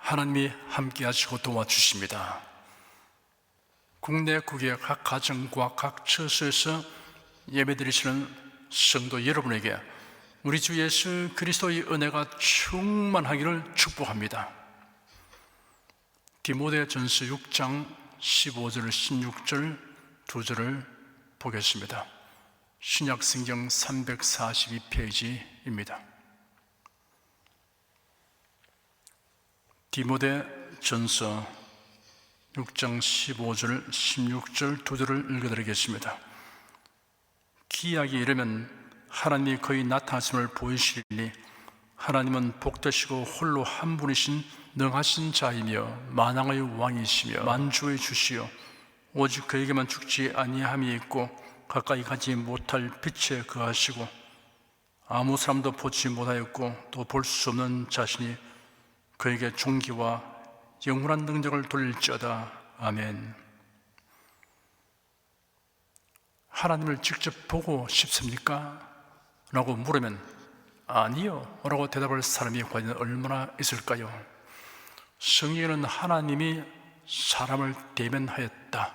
하나님이 함께 하시고 도와주십니다. 국내 국외 각 가정과 각 처소에서 예배드리시는 성도 여러분에게 우리 주 예수 그리스도의 은혜가 충만하기를 축복합니다. 디모데전서 6장 15절 16절 2절을 보겠습니다. 신약성경 342페이지입니다. 디모데전서 6장 15절 16절 2절을 읽어드리겠습니다. 기약이 이르면 하나님이 거의 나타나심을 보이시리니 하나님은 복되시고 홀로 한 분이신 능하신 자이며 만왕의 왕이시며 만주의 주시요 오직 그에게만 죽지 아니함이 있고 가까이 가지 못할 빛에 거하시고 아무 사람도 보지 못하였고 또 볼 수 없는 자신이 그에게 존귀와 영원한 능력을 돌릴지어다. 아멘. 하나님을 직접 보고 싶습니까? 라고 물으면 아니요 라고 대답할 사람이 과연 얼마나 있을까요? 성경에는 하나님이 사람을 대면하였다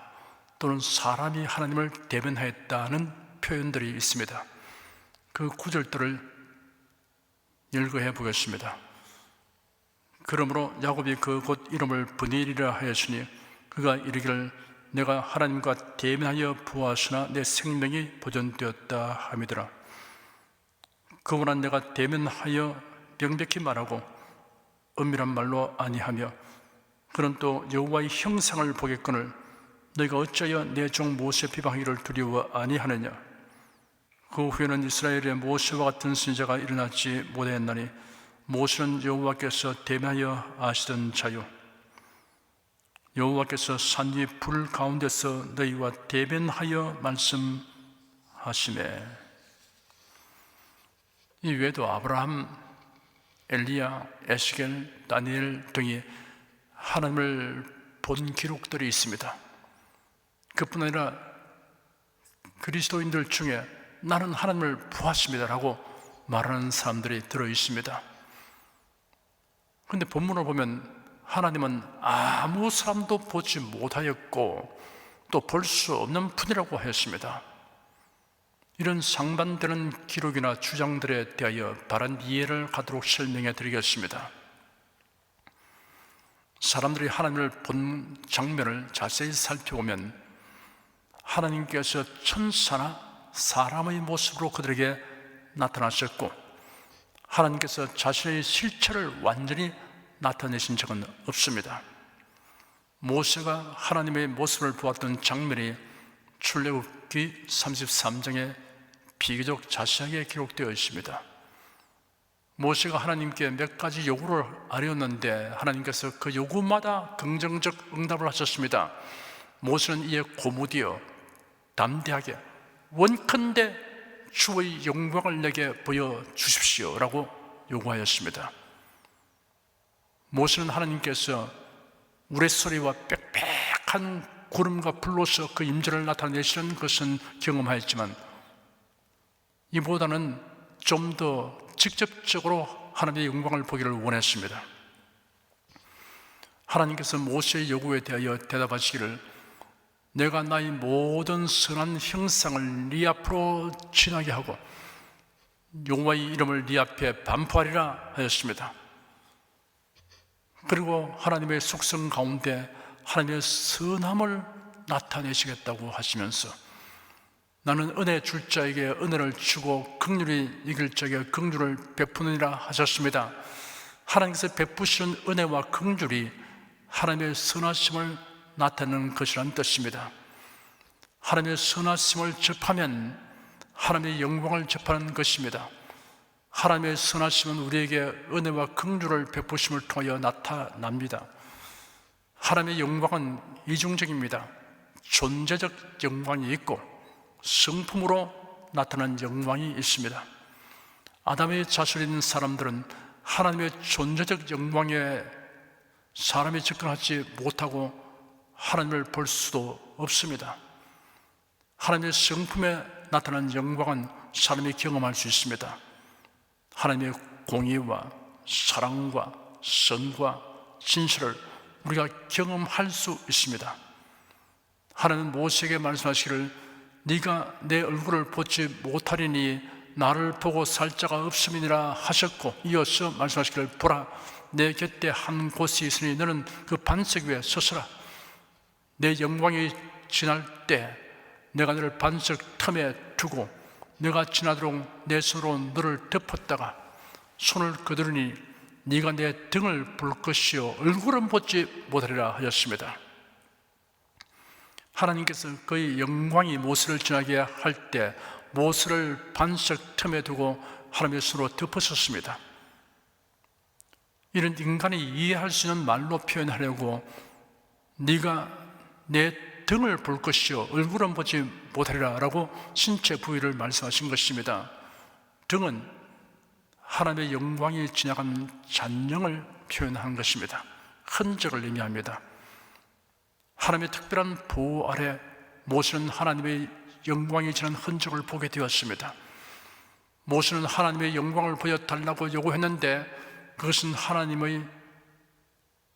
또는 사람이 하나님을 대면하였다는 표현들이 있습니다. 그 구절들을 열거해 보겠습니다. 그러므로 야곱이 그 곧 이름을 브니엘이라 하였으니 그가 이르기를 내가 하나님과 대면하여 보았으나 내 생명이 보존되었다 함이더라. 그러나 내가 대면하여 명백히 말하고 은밀한 말로 아니하며 그는 또 여호와의 형상을 보겠거늘 너희가 어찌하여 내 종 모세 비방하기를 두려워 아니하느냐. 그 후에는 이스라엘의 모세와 같은 선지자가 일어나지 못하였나니 모세는 여호와께서 대면하여 아시던 자요 여호와께서 산 위 불 가운데서 너희와 대면하여 말씀하시매. 이 외에도 아브라함, 엘리야, 에스겔, 다니엘 등이 하나님을 본 기록들이 있습니다. 그뿐 아니라 그리스도인들 중에 나는 하나님을 보았습니다라고 말하는 사람들이 들어있습니다. 그런데 본문을 보면 하나님은 아무 사람도 보지 못하였고 또 볼 수 없는 분이라고 하였습니다. 이런 상반되는 기록이나 주장들에 대하여 바른 이해를 갖도록 설명해 드리겠습니다. 사람들이 하나님을 본 장면을 자세히 살펴보면 하나님께서 천사나 사람의 모습으로 그들에게 나타나셨고 하나님께서 자신의 실체를 완전히 나타내신 적은 없습니다. 모세가 하나님의 모습을 보았던 장면이 출애굽기 33장에 비교적 자세하게 기록되어 있습니다. 모세가 하나님께 몇 가지 요구를 아뢰었는데 하나님께서 그 요구마다 긍정적 응답을 하셨습니다. 모세는 이에 고무되어 담대하게 원컨대 주의 영광을 내게 보여주십시오 라고 요구하였습니다. 모세는 하나님께서 우레소리와 빽빽한 구름과 불로서 그 임재를 나타내시는 것은 경험하였지만 이보다는 좀 더 직접적으로 하나님의 영광을 보기를 원했습니다. 하나님께서 모세의 요구에 대하여 대답하시기를 내가 나의 모든 선한 형상을 네 앞으로 지나게 하고 여호와의 이름을 네 앞에 반포하리라 하였습니다. 그리고 하나님의 속성 가운데 하나님의 선함을 나타내시겠다고 하시면서 나는 은혜 줄 자에게 은혜를 주고 긍휼히 이길 자에게 긍휼을 베푸느니라 하셨습니다. 하나님께서 베푸시는 은혜와 긍휼이 하나님의 선하심을 나타내는 것이라는 뜻입니다. 하나님의 선하심을 접하면 하나님의 영광을 접하는 것입니다. 하나님의 선하심은 우리에게 은혜와 긍휼을 베푸심을 통하여 나타납니다. 하나님의 영광은 이중적입니다. 존재적 영광이 있고 성품으로 나타난 영광이 있습니다. 아담의 자손인 사람들은 하나님의 존재적 영광에 사람이 접근하지 못하고 하나님을 볼 수도 없습니다. 하나님의 성품에 나타난 영광은 사람이 경험할 수 있습니다. 하나님의 공의와 사랑과 선과 진실을 우리가 경험할 수 있습니다. 하나님은 모세에게 말씀하시기를 네가 내 얼굴을 보지 못하리니 나를 보고 살 자가 없음이니라 하셨고, 이어서 말씀하시기를 보라 내 곁에 한 곳이 있으니 너는 그 반석 위에 서서라. 내 영광이 지날 때 내가 너를 반석 틈에 두고 내가 지나도록 내 손으로 너를 덮었다가 손을 거두르니 네가 내 등을 볼 것이요 얼굴은 보지 못하리라 하였습니다. 하나님께서 그의 영광이 모세를 지나게 할 때 모세를 반석 틈에 두고 하나님의 손으로 덮으셨습니다. 이런 인간이 이해할 수 있는 말로 표현하려고 네가 내 등을 볼 것이요 얼굴은 보지 못하리라 라고 신체 부위를 말씀하신 것입니다. 등은 하나님의 영광이 지나간 잔영을 표현한 것입니다. 흔적을 의미합니다. 하나님의 특별한 보호 아래 모세는 하나님의 영광이 지난 흔적을 보게 되었습니다. 모세는 하나님의 영광을 보여달라고 요구했는데 그것은 하나님의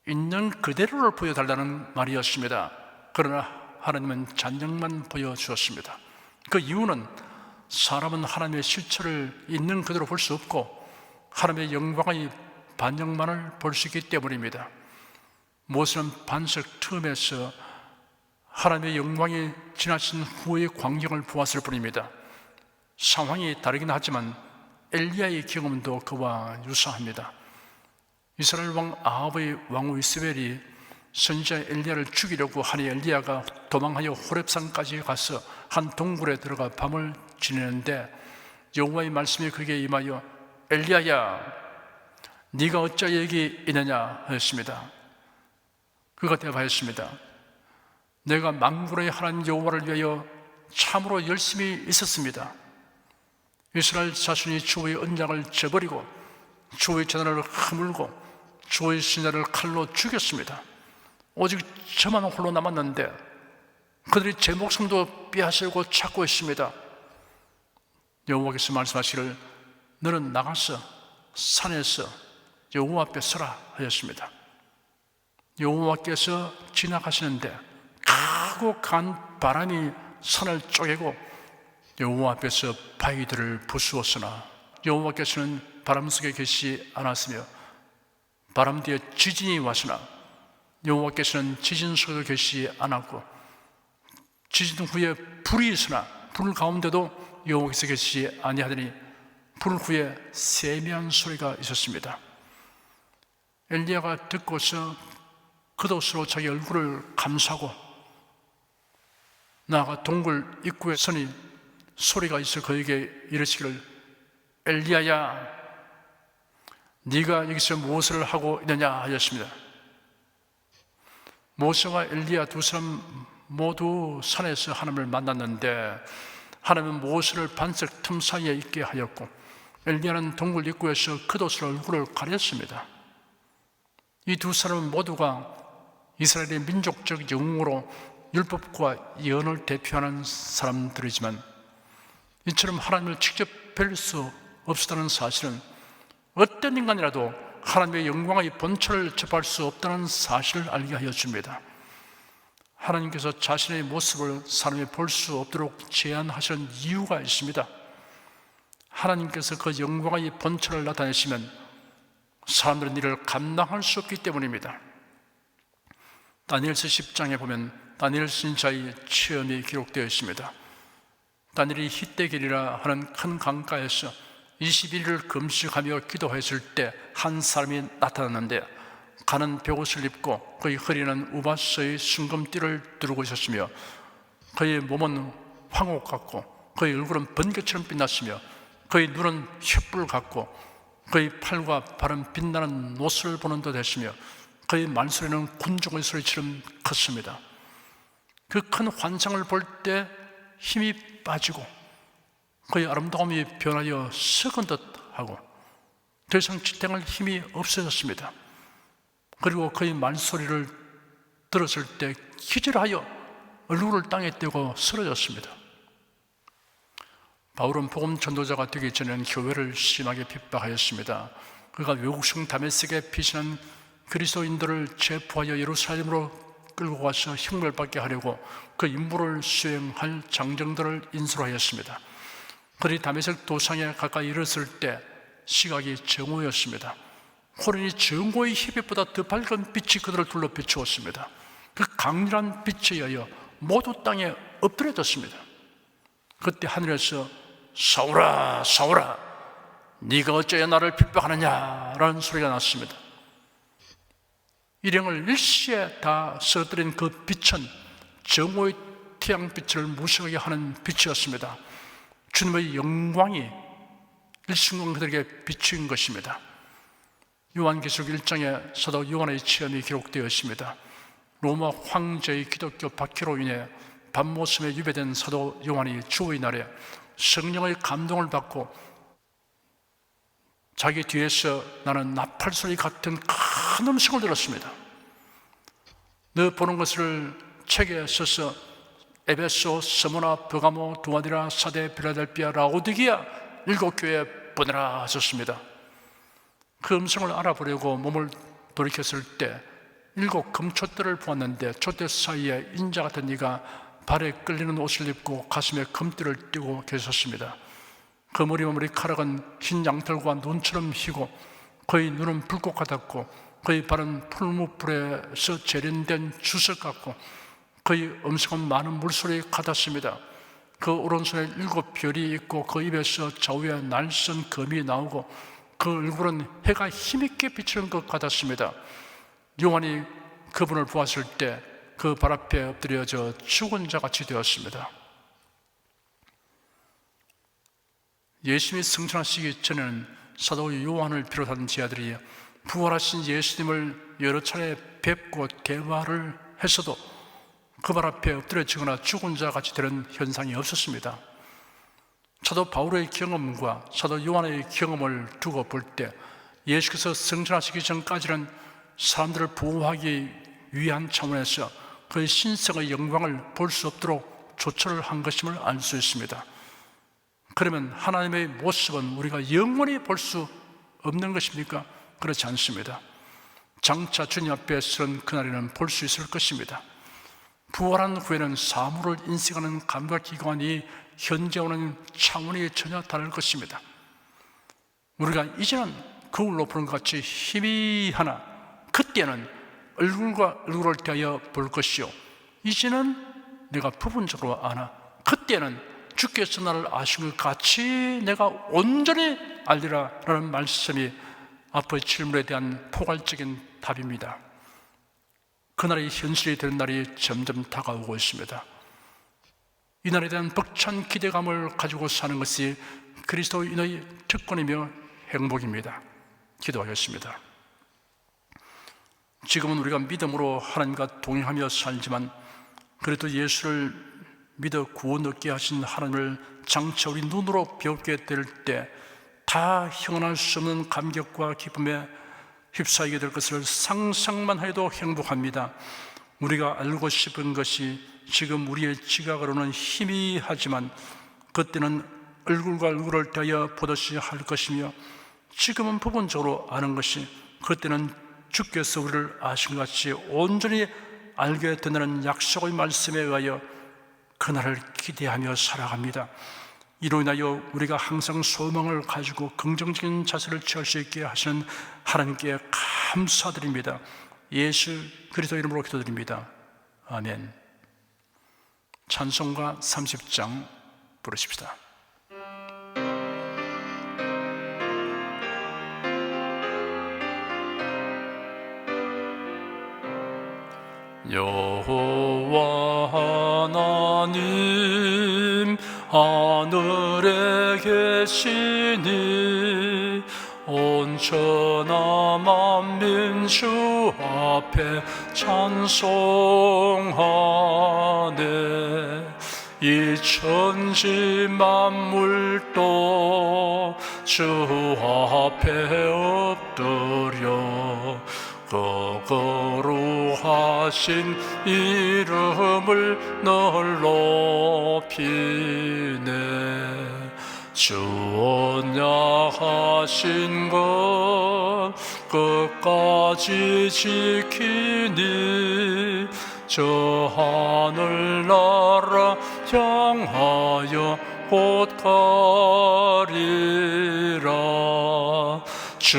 있는 그대로를 보여달라는 말이었습니다. 그러나 하나님은 잔영만 보여주었습니다. 그 이유는 사람은 하나님의 실체를 있는 그대로 볼 수 없고 하나님의 영광의 반영만을 볼 수 있기 때문입니다. 모세는 반석 틈에서 하나님의 영광이 지나친 후의 광경을 보았을 뿐입니다. 상황이 다르긴 하지만 엘리야의 경험도 그와 유사합니다. 이스라엘 왕 아합의 왕후 이세벨이 선지자 엘리야를 죽이려고 하니 엘리야가 도망하여 호렙산까지 가서 한 동굴에 들어가 밤을 지내는데 여호와의 말씀이 그에게 임하여 엘리야야 네가 어찌 여기 있느냐 하였습니다. 그가 대답하였습니다. 내가 만군의 하나님 여호와를 위하여 참으로 열심히 있었습니다. 이스라엘 자손이 주의 언약을 저버리고 주의 재단을 허물고 주의 신하를 칼로 죽였습니다. 오직 저만 홀로 남았는데 그들이 제 목숨도 빼앗으려고 찾고 있습니다. 여호와께서 말씀하시기를 너는 나가서 산에서 여호와 앞에 서라 하였습니다. 여호와께서 지나가시는데 크고 간 바람이 산을 쪼개고 여호와 앞에서 바위들을 부수었으나 여호와께서는 바람 속에 계시지 않았으며 바람 뒤에 지진이 왔으나 여호와께서는 지진 속에도 계시지 않았고 지진 후에 불이 있으나 불 가운데도 여호와께서 계시지 아니하더니 불 후에 세미한 소리가 있었습니다. 엘리야가 듣고서 겉옷으로 자기 얼굴을 감싸고 나아가 동굴 입구에 서니 소리가 있어 그에게 이르시기를 엘리야야 네가 여기서 무엇을 하고 있느냐 하였습니다. 모세와 엘리야 두 사람 모두 산에서 하나님을 만났는데 하나님은 모세를 반석 틈 사이에 있게 하였고 엘리야는 동굴 입구에서 겉옷으로 얼굴을 가렸습니다. 이 두 사람은 모두가 이스라엘의 민족적 영웅으로 율법과 예언을 대표하는 사람들이지만 이처럼 하나님을 직접 뵐 수 없었다는 사실은 어떤 인간이라도 하나님의 영광의 본체를 접할 수 없다는 사실을 알게 하여 줍니다. 하나님께서 자신의 모습을 사람이 볼 수 없도록 제한하신 이유가 있습니다. 하나님께서 그 영광의 본체를 나타내시면 사람들은 이를 감당할 수 없기 때문입니다. 다니엘서 10장에 보면 다니엘 선지자의 체험이 기록되어 있습니다. 다니엘이 히데길이라 하는 큰 강가에서 21일을 금식하며 기도했을 때 한 사람이 나타났는데 가는 벽옷을 입고 그의 허리는 우바스의 순금띠를 두르고 있었으며 그의 몸은 황옥 같고 그의 얼굴은 번개처럼 빛났으며 그의 눈은 횃불 같고 그의 팔과 발은 빛나는 노스를 보는 듯 했으며 그의 말소리는 군종의 소리처럼 컸습니다. 그 큰 환상을 볼 때 힘이 빠지고 그의 아름다움이 변하여 썩은 듯하고 더 이상 지탱할 힘이 없어졌습니다. 그리고 그의 말소리를 들었을 때 기절하여 얼굴을 땅에 떼고 쓰러졌습니다. 바울은 복음 전도자가 되기 전에는 교회를 심하게 핍박하였습니다. 그가 외국성 다메섹에 피신한 그리스도인들을 체포하여 예루살렘으로 끌고 가서 형벌받게 하려고 그 임무를 수행할 장정들을 인수하였습니다. 그들이 다메섹 도상에 가까이 이르렀을 때 시각이 정오였습니다. 호련히 정오의 햇빛보다 더 밝은 빛이 그들을 둘러 비추었습니다. 그 강렬한 빛에 의하여 모두 땅에 엎드려졌습니다. 그때 하늘에서 사울아 사울아 네가 어찌하여 나를 핍박하느냐라는 소리가 났습니다. 일행을 일시에 다 쓰러뜨린 그 빛은 정오의 태양빛을 무시하게 하는 빛이었습니다. 주님의 영광이 일순간 그들에게 비추인 것입니다. 요한계시록 1장에 사도 요한의 체험이 기록되어 있습니다. 로마 황제의 기독교 박해로 인해 밤모섬에 유배된 사도 요한이 주의 날에 성령의 감동을 받고 자기 뒤에서 나는 나팔소리 같은 큰 음성을 들었습니다. 너 보는 것을 책에 써서 에베소, 스무나, 버가모, 두아디라, 사데, 필라델피아, 라오디게아 7교회에 보내라 하셨습니다. 그 음성을 알아보려고 몸을 돌이켰을 때 7 금촛대를 보았는데 촛대 사이에 인자 같은 이가 발에 끌리는 옷을 입고 가슴에 금띠를 띠고 계셨습니다. 그 머리카락은 흰 양털과 눈처럼 희고 그의 눈은 불꽃 같았고 그의 발은 풀무불에서 재련된 주석 같고 그의 음성은 많은 물소리 같았습니다. 그 오른손에 7 별이 있고 그 입에서 좌우에 날선 검이 나오고 그 얼굴은 해가 힘있게 비치는 것 같았습니다. 요한이 그분을 보았을 때 그 발 앞에 엎드려져 죽은 자같이 되었습니다. 예수님이 승천하시기 전에는 사도 요한을 비롯한 제자들이 부활하신 예수님을 여러 차례 뵙고 대화를 했어도 그 발 앞에 엎드려지거나 죽은 자같이 되는 현상이 없었습니다. 사도 바울의 경험과 사도 요한의 경험을 두고 볼 때 예수께서 승천하시기 전까지는 사람들을 보호하기 위한 차원에서 그의 신성의 영광을 볼 수 없도록 조처를 한 것임을 알 수 있습니다. 그러면 하나님의 모습은 우리가 영원히 볼 수 없는 것입니까? 그렇지 않습니다. 장차 주님 앞에 서는 그날에는 볼 수 있을 것입니다. 부활한 후에는 사물을 인식하는 감각기관이 현재 오는 차원이 전혀 다를 것입니다. 우리가 이제는 거울로 보는 것 같이 희미하나 그때는 얼굴과 얼굴을 대하여 볼 것이요 이제는 내가 부분적으로 아나 그때는 주께서 나를 아신 것 같이 내가 온전히 알리라 라는 말씀이 앞의 질문에 대한 포괄적인 답입니다. 그날이 현실이 되는 날이 점점 다가오고 있습니다. 이 날에 대한 벅찬 기대감을 가지고 사는 것이 그리스도인의 특권이며 행복입니다. 기도하겠습니다. 지금은 우리가 믿음으로 하나님과 동행하며 살지만 그래도 예수를 믿어 구원 얻게 하신 하나님을 장차 우리 눈으로 배우게 될 때 다 형언할 수 없는 감격과 기쁨에 휩싸이게 될 것을 상상만 해도 행복합니다. 우리가 알고 싶은 것이 지금 우리의 지각으로는 희미하지만 그때는 얼굴과 얼굴을 대하여 보듯이 할 것이며 지금은 부분적으로 아는 것이 그때는 주께서 우리를 아신 것 같이 온전히 알게 된다는 약속의 말씀에 의하여 그날을 기대하며 살아갑니다. 이로 인하여 우리가 항상 소망을 가지고 긍정적인 자세를 취할 수 있게 하시는 하나님께 감사드립니다. 예수 그리스도 이름으로 기도드립니다. 아멘. 찬송가 30장 부르십시다. 여호와 하나님 하늘에 계시니 온천하 만민 주 앞에 찬송하네. 이 천지 만물도 주 앞에 엎드려 그 거룩하신 이름을 널 높이네. 주 언약하신 것 끝까지 지키니 저 하늘나라 향하여 곧 가리라. 주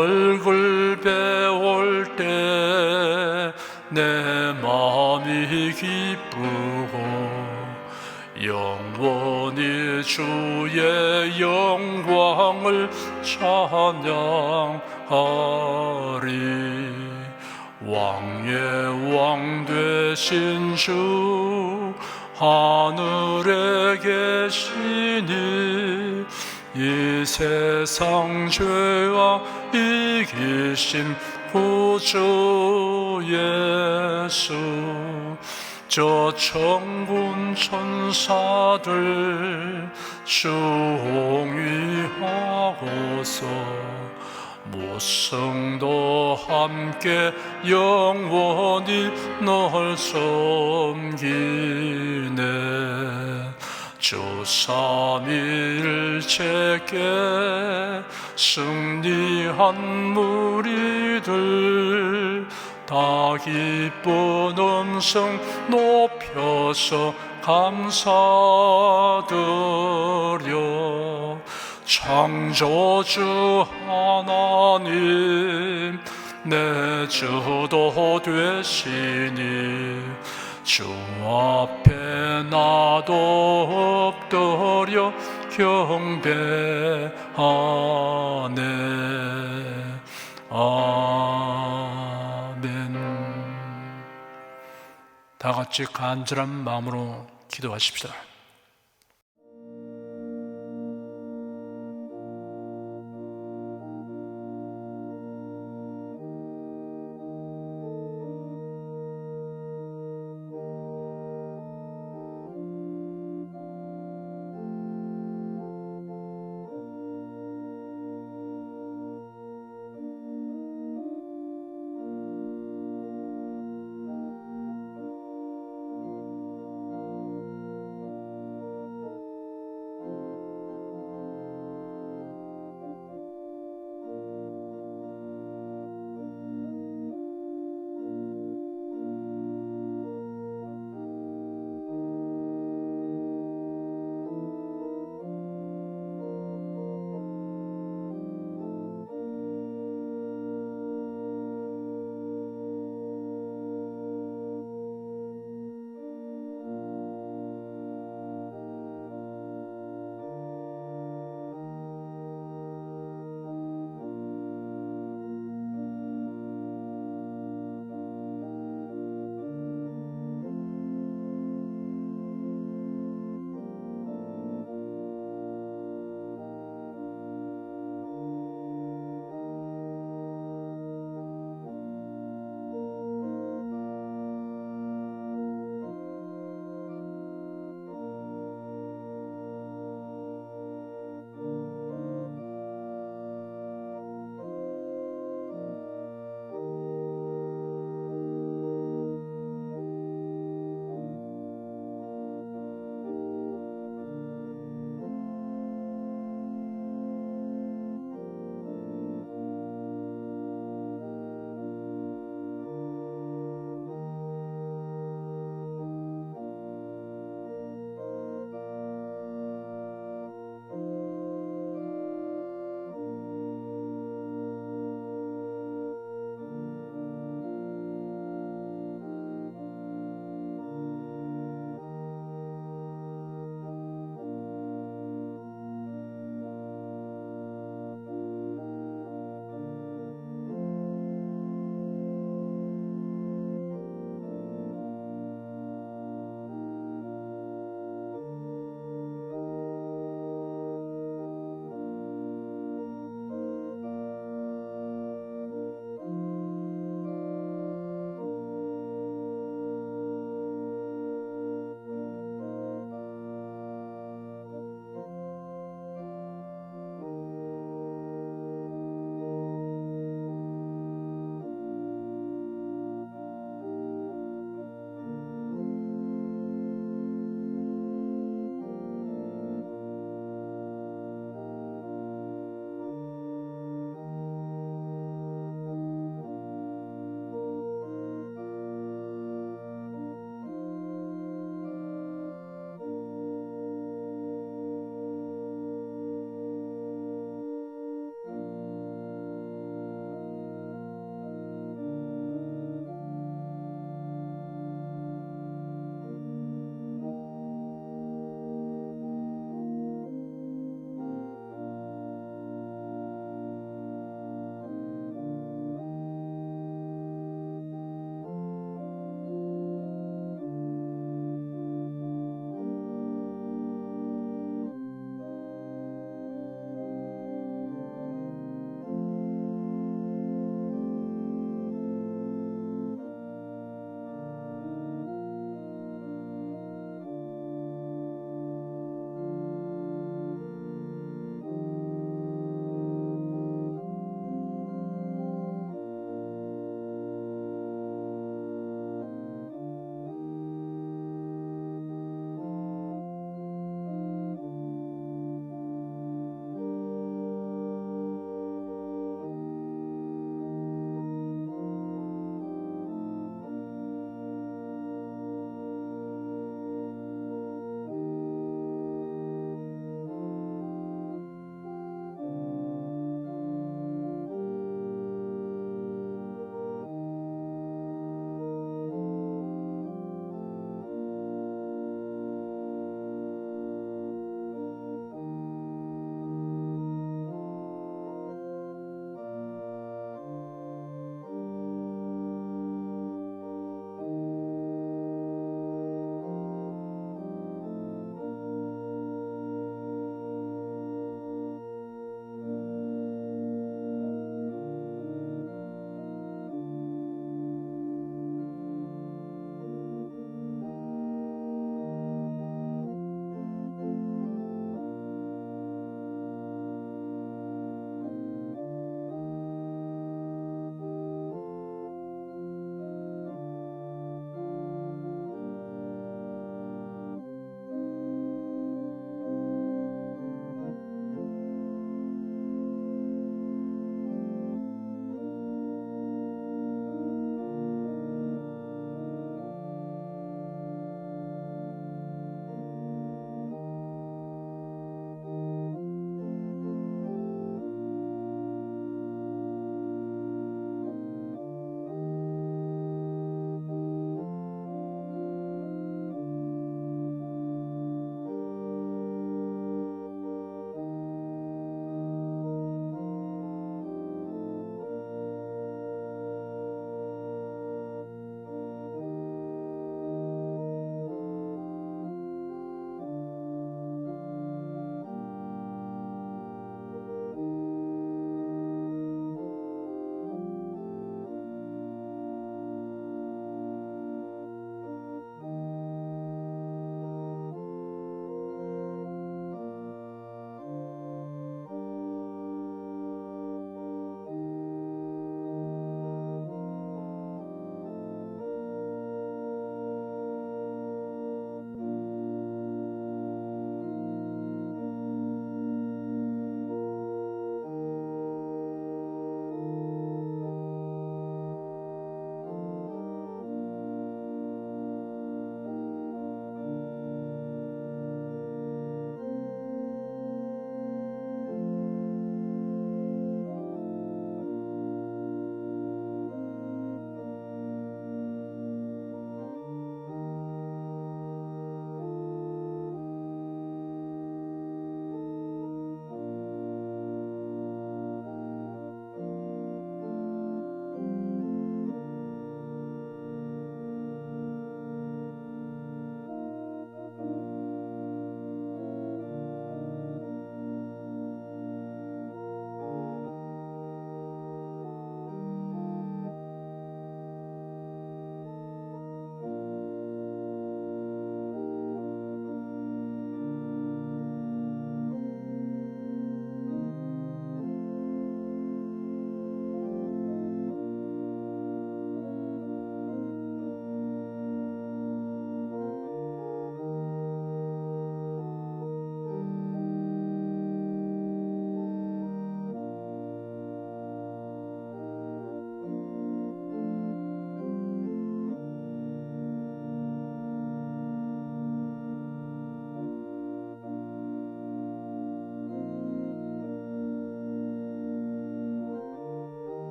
얼굴 배울 때 내 마음이 기쁘고 영원히 주의 영광을 찬양하리. 왕의 왕 되신 주 하늘에 계시니 이 세상 죄와 이기신 구주 예수. 저 천군 천사들 중위하고서 모성도 함께 영원히 널 섬기네. 주 삼위일체께 승리한 무리들 다 기쁜 음성 높여서 감사드려. 창조주 하나님 내 주도 되시니 주 앞에 나도 엎드려 경배하네. 아멘. 다 같이 간절한 마음으로 기도하십시다.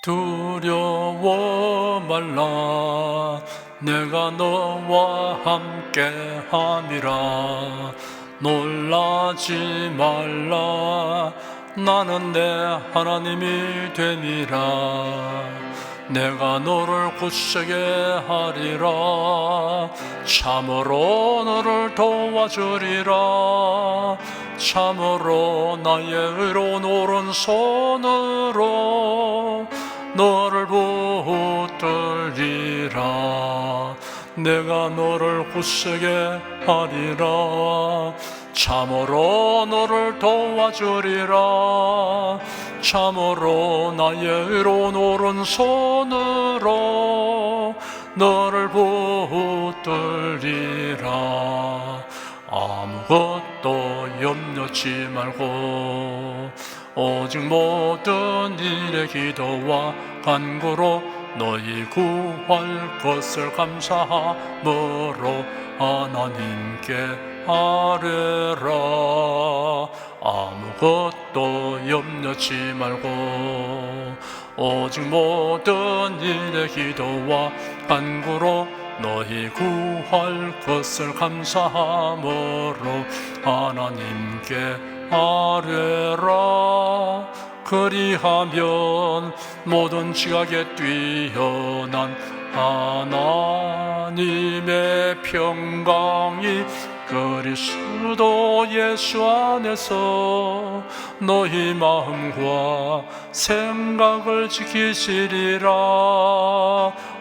두려워 말라, 내가 너와 함께 함이라. 놀라지 말라, 나는 내 하나님이 됨이라. 내가 너를 굳세게 하리라. 참으로 너를 도와주리라. 참으로 나의 의로운 오른손으로 너를 붙들리라. 내가 너를 굳세게 하리라. 참으로 너를 도와주리라. 참으로 나의 의로운 오른손으로 너를 붙들리라. 아무것도 염려치 말고 오직 모든 일에 기도와 간구로 너희 구할 것을 감사함으로 하나님께 아뢰라. 아무것도 염려치 말고 오직 모든 일에 기도와 간구로 너희 구할 것을 감사함으로 하나님께 아뢰라. 그리하면 모든 지각에 뛰어난 하나님의 평강이 그리스도 예수 안에서 너희 마음과 생각을 지키시리라.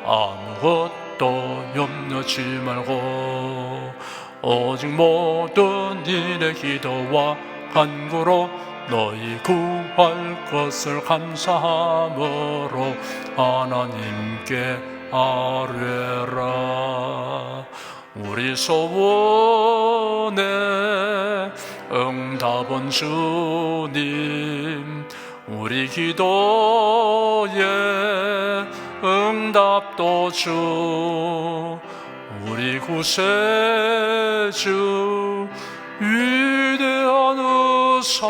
아무것도 염려치 말고 오직 모든 일에 기도와 간구로 너희 구할 것을 감사함으로 하나님께 아뢰라. 우리 소원에 응답은 주님, 우리 기도에 응답도 주, 우리 구세주 위대한 의사.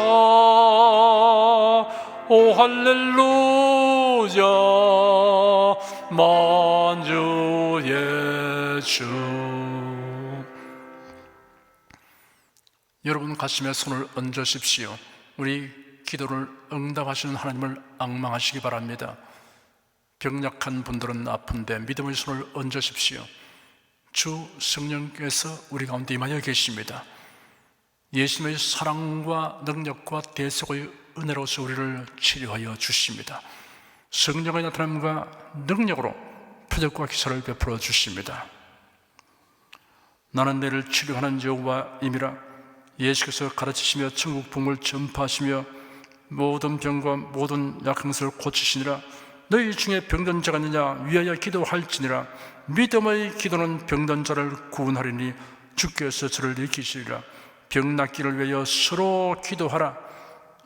오 할렐루야, 만주의 주. 여러분 가슴에 손을 얹으십시오. 우리 기도를 응답하시는 하나님을 앙망하시기 바랍니다. 병약한 분들은 아픈데 믿음의 손을 얹으십시오. 주 성령께서 우리 가운데 임하여 계십니다. 예수님의 사랑과 능력과 대속의 은혜로서 우리를 치료하여 주십니다. 성령의 나타남과 능력으로 표적과 기사를 베풀어 주십니다. 나는 너를 치료하는 여호와임이라. 예수께서 가르치시며 천국 복음을 전파하시며 모든 병과 모든 약한 것을 고치시니라. 너희 중에 병든 자가 있느냐 위하여 기도할지니라. 믿음의 기도는 병든 자를 구원하리니 주께서 저를 일으키시리라. 병 낫기를 위하여 서로 기도하라.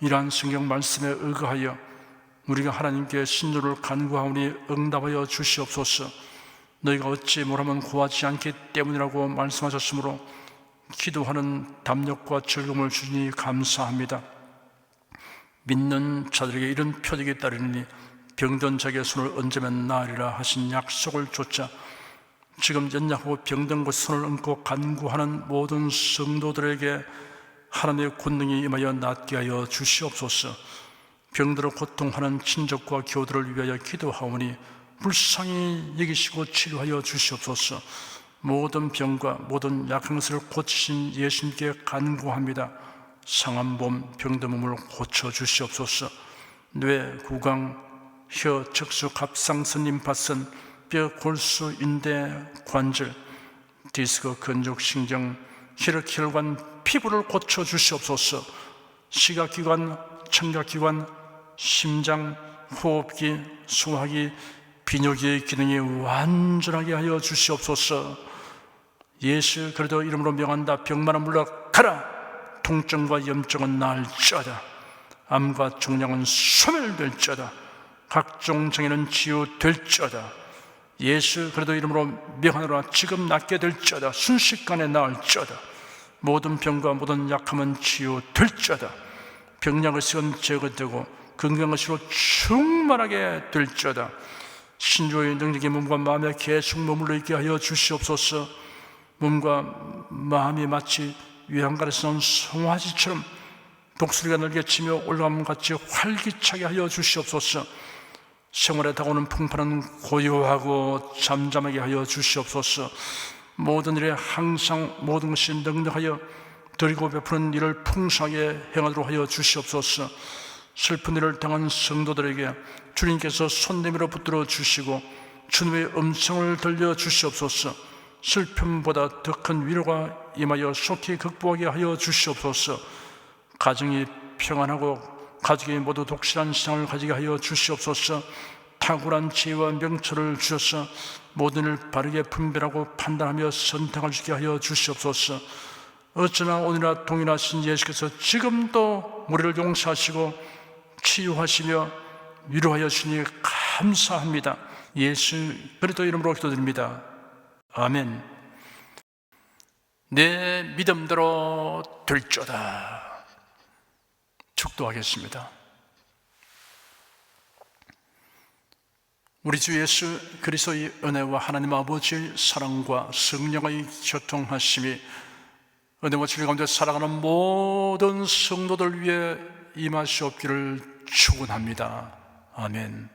이러한 성경 말씀에 의거하여 우리가 하나님께 신도를 간구하오니 응답하여 주시옵소서. 너희가 어찌 뭐라면 구하지 않기 때문이라고 말씀하셨으므로 기도하는 담력과 즐거움을 주니 감사합니다. 믿는 자들에게 이런 표적이 따르니 병든 자에게 손을 얹으면 나으리라 하신 약속을 좇아 지금 연약하고 병든 곳에 손을 얹고 간구하는 모든 성도들에게 하나님의 권능이 임하여 낫게 하여 주시옵소서. 병들어 고통하는 친족과 교우들을 위하여 기도하오니 불쌍히 여기시고 치료하여 주시옵소서. 모든 병과 모든 약한 것을 고치신 예수님께 간구합니다. 상한 몸, 병든 몸을 고쳐 주시옵소서. 뇌, 구강, 혀, 척수, 갑상선, 림파선, 뼈, 골수, 인대, 관절, 디스크, 근육, 신경, 혈관, 피부를 고쳐 주시옵소서. 시각기관, 청각기관, 심장, 호흡기, 소화기, 비뇨기의 기능이 완전하게 하여 주시옵소서. 예수 그리스도 이름으로 명한다. 병만은 물러가라. 통증과 염증은 나을지어다. 암과 종양은 소멸될지어다. 각종 장애는 치유될지어다. 예수 그리스도 이름으로 명하노라. 지금 낫게 될지어다. 순식간에 나을지어다. 모든 병과 모든 약함은 치유될지어다. 병약의 시간 제거되고 건강하시로 충만하게 될지어다. 신조의 능력이 몸과 마음에 계속 머물러 있게 하여 주시옵소서. 몸과 마음이 마치 외양간에서 나온 송아지처럼 독수리가 날개치며 올라감 같이 활기차게 하여 주시옵소서. 생활에 다가오는 풍파는 고요하고 잠잠하게 하여 주시옵소서. 모든 일에 항상 모든 것이 능력하여 드리고 베푸는 일을 풍성하게 행하도록 하여 주시옵소서. 슬픈 일을 당한 성도들에게 주님께서 손 내밀어 붙들어 주시고 주님의 음성을 들려 주시옵소서. 슬픔보다 더 큰 위로가 임하여 속히 극복하게 하여 주시옵소서. 가정이 평안하고 가족이 모두 독실한 신앙을 가지게 하여 주시옵소서. 탁월한 지혜와 명철을 주셔서 모든 일을 바르게 분별하고 판단하며 선택할 수 있게 하여 주시옵소서. 어쩌나 오늘이나 동일하신 예수께서 지금도 우리를 용서하시고 치유하시며 위로하여 주시니 감사합니다. 예수 그리스도 이름으로 기도드립니다. 아멘. 내 믿음대로 될지어다. 축도하겠습니다. 우리 주 예수 그리스도의 은혜와 하나님 아버지의 사랑과 성령의 교통하심이 은혜와 진리 가운데 살아가는 모든 성도들 위해 임하시옵기를 축원합니다. 아멘.